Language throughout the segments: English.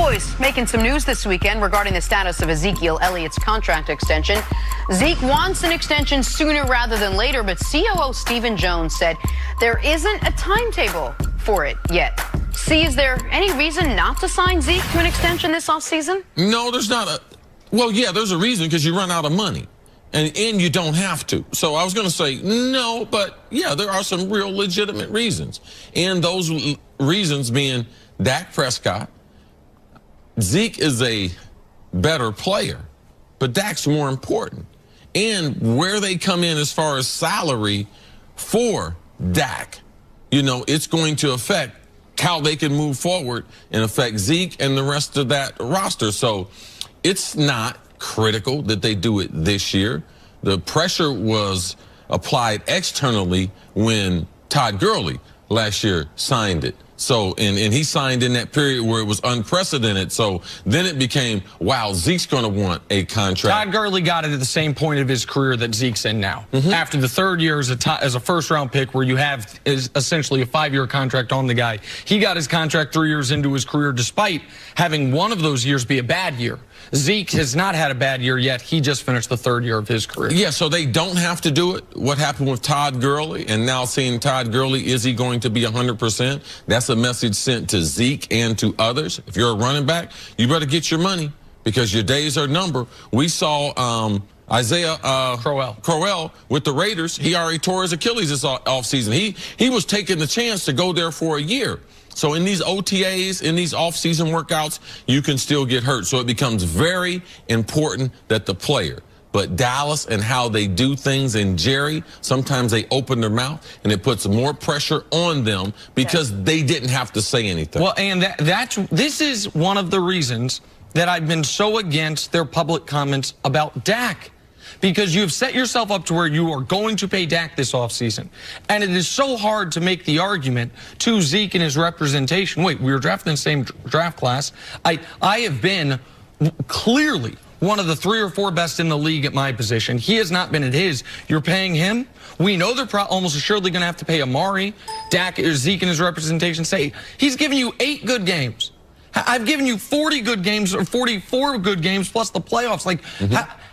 Cowboys making some news this weekend regarding the status of Ezekiel Elliott's contract extension. Zeke wants an extension sooner rather than later, but COO Stephen Jones said there isn't a timetable for it yet. Is there any reason not to sign Zeke to an extension this offseason? No, there's not a... Well, yeah, there's a reason, because you run out of money. And you don't have to. So I was going to say no, but yeah, there are some real legitimate reasons. And those reasons being Dak Prescott. Zeke is a better player, but Dak's more important. And where they come in as far as salary for Dak, you know, it's going to affect how they can move forward and affect Zeke and the rest of that roster. So it's not critical that they do it this year. The pressure was applied externally when Todd Gurley last year signed it. So, and he signed in that period where it was unprecedented. So then it became, wow, Zeke's going to want a contract. Todd Gurley got it at the same point of his career that Zeke's in now. After the third year as a first-round pick, where you have essentially a 5-year contract on the guy. He got his contract 3 years into his career, despite having one of those years be a bad year. Zeke has not had a bad year yet. He just finished the 3rd year of his career. Yeah, so they don't have to do it. What happened with Todd Gurley, and now seeing Todd Gurley, is he going to be 100%? That's a message sent to Zeke and to others. If you're a running back, you better get your money, because your days are numbered. We saw Isaiah Crowell with the Raiders. He already tore his Achilles this offseason. He was taking the chance to go there for a year. So in these OTAs, in these off-season workouts, you can still get hurt. So it becomes very important that the player, but Dallas and how they do things, and Jerry, sometimes they open their mouth and it puts more pressure on them because they didn't have to say anything. Well, and this is one of the reasons that I've been so against their public comments about Dak. Because you've set yourself up to where you are going to pay Dak this offseason. And it is so hard to make the argument to Zeke and his representation. Wait, we were drafted in the same draft class. I have been clearly one of the 3 or 4 best in the league at my position. He has not been at his. You're paying him. We know they're almost assuredly going to have to pay Amari. Dak or Zeke and his representation say he's given you 8 good games. I've given you 40 good games, or 44 good games plus the playoffs. Like,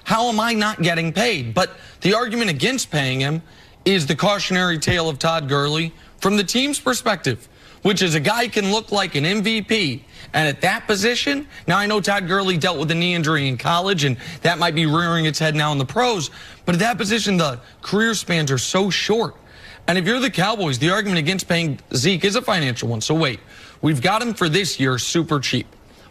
how am I not getting paid? But the argument against paying him is the cautionary tale of Todd Gurley from the team's perspective, which is a guy can look like an MVP. And at that position, now I know Todd Gurley dealt with a knee injury in college, and that might be rearing its head now in the pros. But at that position, the career spans are so short. And if you're the Cowboys, the argument against paying Zeke is a financial one. So wait, we've got him for this year super cheap.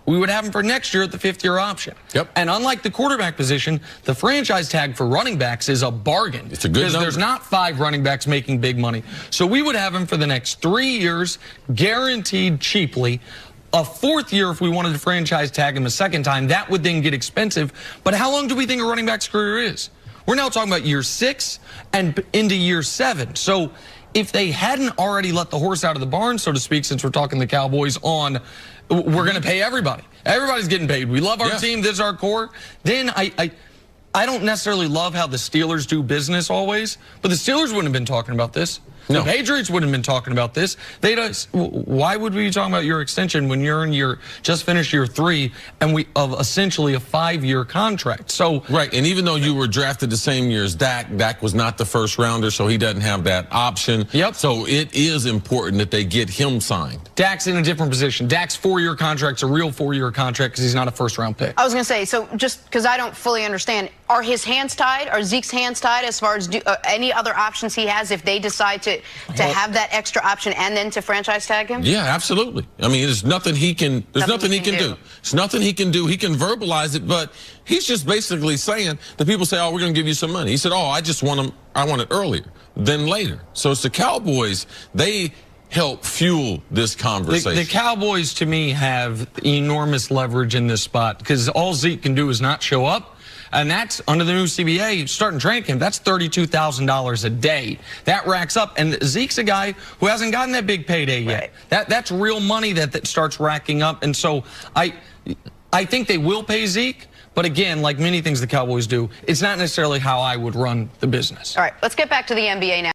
We would have him for next year at the 5th-year option. And unlike the quarterback position, the franchise tag for running backs is a bargain. It's a good number. There's not 5 running backs making big money. So we would have him for the next 3 years, guaranteed cheaply. A 4th year, if we wanted to franchise tag him a 2nd time, that would then get expensive. But how long do we think a running back's career is? We're now talking about year 6 and into year 7. So if they hadn't already let the horse out of the barn, so to speak, since we're talking the Cowboys on, we're going to pay everybody. Everybody's getting paid. We love our team. This is our core. Then I don't necessarily love how the Steelers do business always, but the Steelers wouldn't have been talking about this. No. The Patriots wouldn't have been talking about this. Why would we be talking about your extension when you're in just finished year 3 and of essentially a 5-year contract? So right, and even though you were drafted the same year as Dak was not the 1st rounder, so he doesn't have that option. So it is important that they get him signed. Dak's in a different position. Dak's 4-year contract's a real 4-year contract because he's not a 1st-round pick. I was going to say, so just because I don't fully understand, are his hands tied? Are Zeke's hands tied as far as any other options he has if they decide to have that extra option and then to franchise tag him? Yeah, absolutely. I mean, there's nothing he can. There's nothing he can do. There's nothing he can do. He can verbalize it, but he's just basically saying that people say, "Oh, we're going to give you some money." He said, "Oh, I just want him. I want it earlier than later." So it's the Cowboys. They help fuel this conversation. The Cowboys, to me, have enormous leverage in this spot because all Zeke can do is not show up. And that's, under the new CBA, starting training camp, that's $32,000 a day. That racks up. And Zeke's a guy who hasn't gotten that big payday yet. That's real money that starts racking up. And so I think they will pay Zeke. But again, like many things the Cowboys do, it's not necessarily how I would run the business. All right, let's get back to the NBA now.